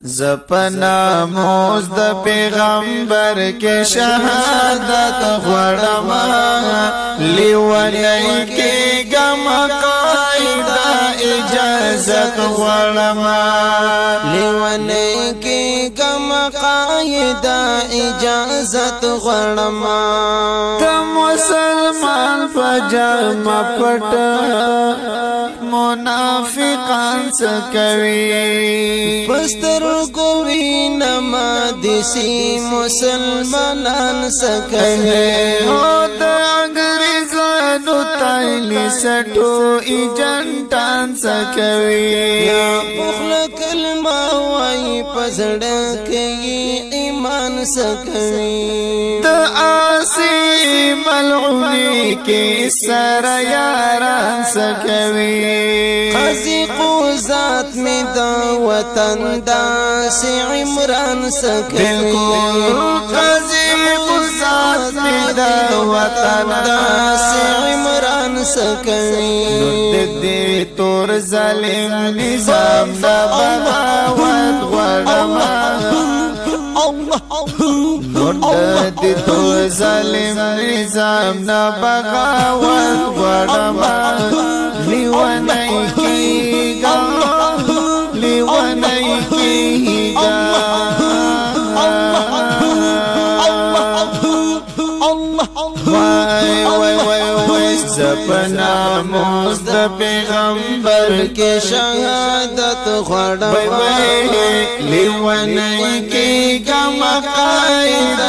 زپنا موز د پیغمبر کې شهادت غړما لیونی کې غم قائد اجازت غړما لیونی کې غم قائد اجازت غړما د مسلمان پجما پټ منافقان سکوي پستر کوي نما دسی مسلمانان سکوي او د انګريزانو تایلی سټو ایجنټان سکوي پخل کلمه وای پزړه کې ایمان سکوي د آسی ملعونی کې سر یاران سکوي قاضی قوزات می دا وطن دا سی عمران سکوي قاضی قوزات می دا وطن دا سی عمران سکوي دې تور ظالم نظام دا بغاوت غړما نور دې تور ظالم نظام دا بغاوت غړما لیونی کیگا لیونی کیگا وای وای وای وای زپنا موز د پیغمبر کې شهادت غړما لیونی کیگا مقاید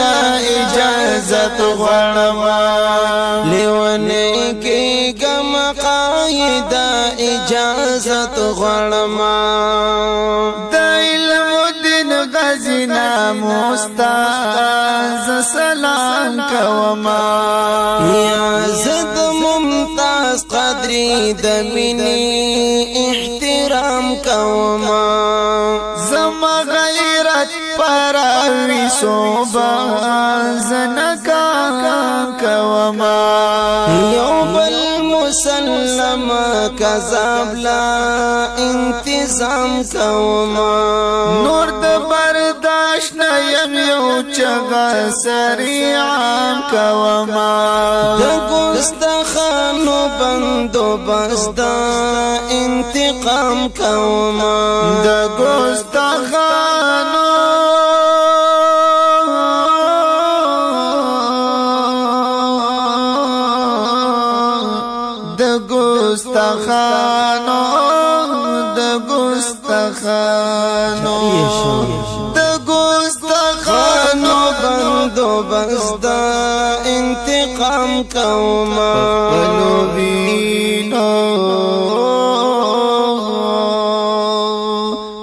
اجازت غړما لیونی کې مقاید اجازت غړما د علم دین غزینا مستاز سلام کوما یا زد ممتاز قدری د مینې احترام کوما زما غیرت پراوی صوبا زنکا کوما یو بل مسلم کذاب لا انتظام کوما نور د برداشت نیم یو چغا سریعام کوما د ګستاخانو بندوبست دا انتقام کوما د ګستاخانو گستاخانو د گستاخانو د گستاخانو بندوبست دا انتقام کوما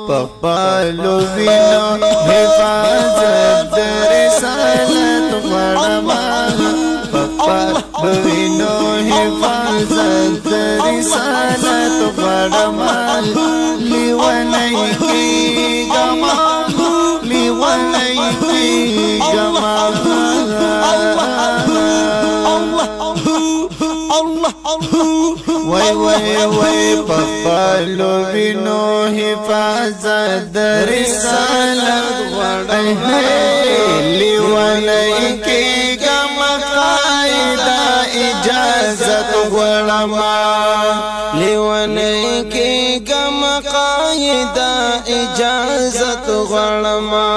پخپلو وینو حفاظت د رسالت غړما پخپلو وینو حفاظت رسالت غړما لیونی کیګما لیونی کیګما وای وای وای پخپلو وینو حفاظت رسالت غړما لیونی کیګما قاعده اجازت غړما لیونی کې مقاید اجازت غړما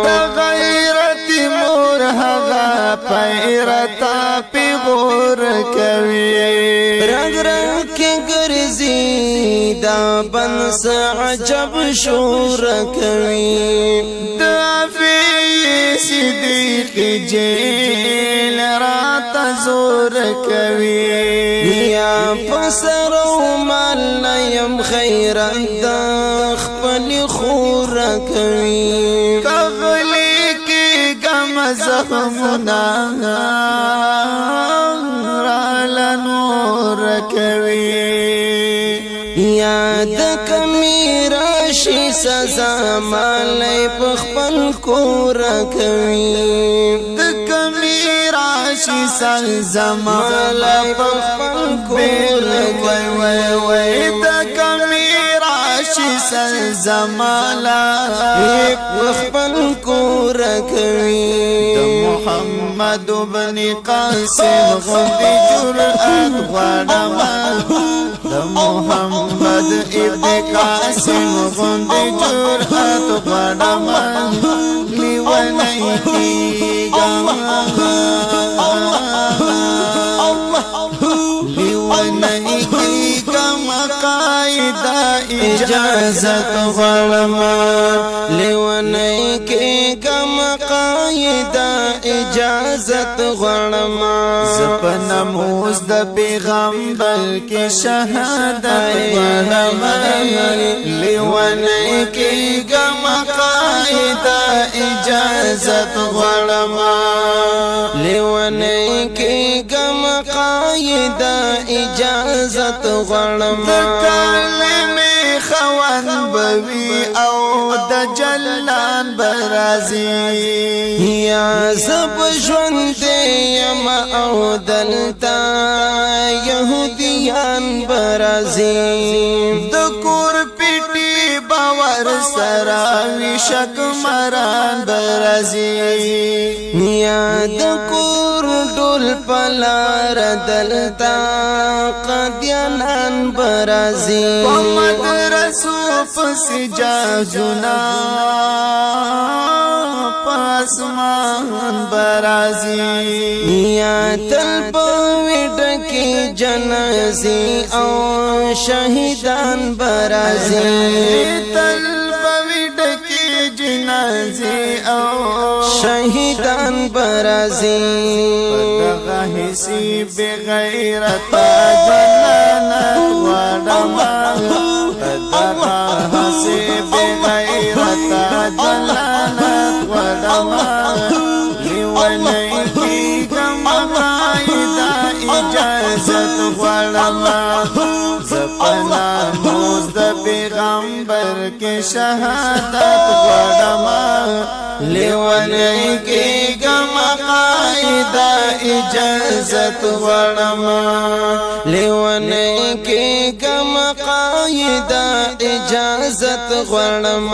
د غیرت مور هغه پیرتا پیغور کوي رنگ رنگ کې ګرځي دا بنس عجب شور کوي د صدیق جیل رات زور کوي یا پسرو مال نیم خیرت دا خپل خور کوي کغلی کی گم زخمنا رال نور کوي یاد کمی راشی سزا مالی پخپل کور کوي د کمی راشی سزا مالی پخپل کور کوي د کمی راشي سر زمالا خپل کور کوي د محمد بن قاسم غندي جرأت غواړم د محمد ابن قاسم غندي جرأت غواړم لیونی کیږم لیونی کیږم قاعده اجازت غواړم لیونی کیږم قاعده اجازت غواړم زپنا موز د پیغمبر کې شهادت غواړم لیونی کیږم قاعده اجازت غواړم لیونی کیږم قاعده اجازت غواړم خوان بوي او د جلان برازي یا زب ژوند یم او دلتا يهوديان برازي د کور پیټي باور سره وی شک مران برازي یا د کور ډول پلار دلتا قدیانان برازي پس جازنا پاسمان برازي یا تل پویډ کې جنازي او شهیدان برازي تل پویډ کې جنازي او شهیدان برازي دغه حسی بغیرت جنانت وړم دغه حسی بغیرت جنانت وړم لیونی کیږم قاعده اجازت غواړم زپنا موز د پیغمبر کې شهادت غواړم لیونی کیږم قاعده اجازت غواړم لیونی کیږم قاعده اجازت غواړم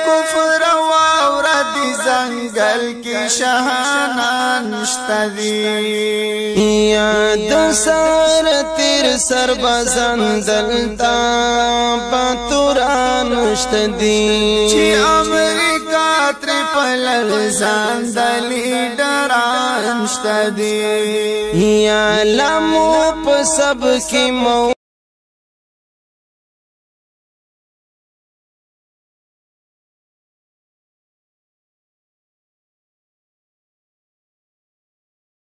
کفر واورد زنګل کې شهانان نشته دي یا د سر تیر سربازان دلتا باتوران نشته دي چې امریکا تر پلل ځان د لیډران نشته دي یا لمو په سب کې مو